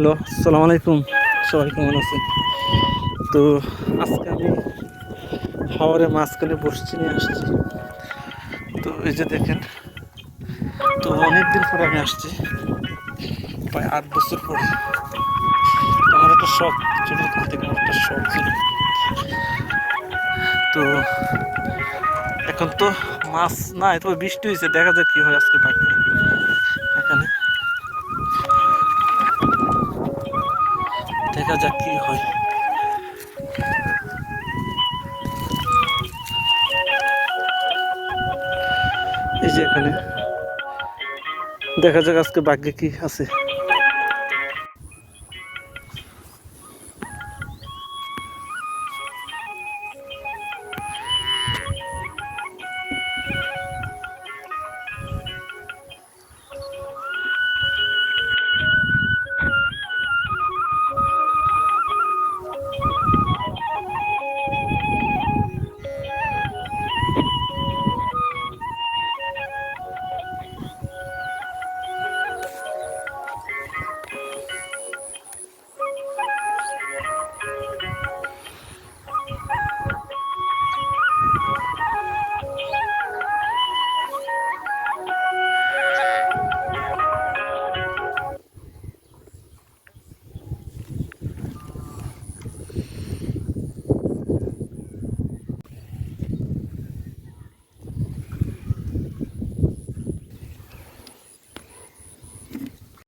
Hello, আসসালামু আলাইকুম। সবাই কেমন আছেন? তো আজকে আমি হাওরের মাঝখানে বসছি নিয়ে আসছি। তো এই যে দেখেন, তো অনেকদিন পরে আমি আসছি, প্রায় 8 বছর পরে। আমার একটা শখ, ছোটকাল থেকে আমার একটা শখ ছিল। তো এখন তো মাছ নাই, তবে বৃষ্টি হয়েছে, দেখা যাক কি হয় আজকে বাকি এখানে, দেখা যাক কি হয়। এই যে এখানে দেখা যাক আজকে ভাগ্যে কি আছে।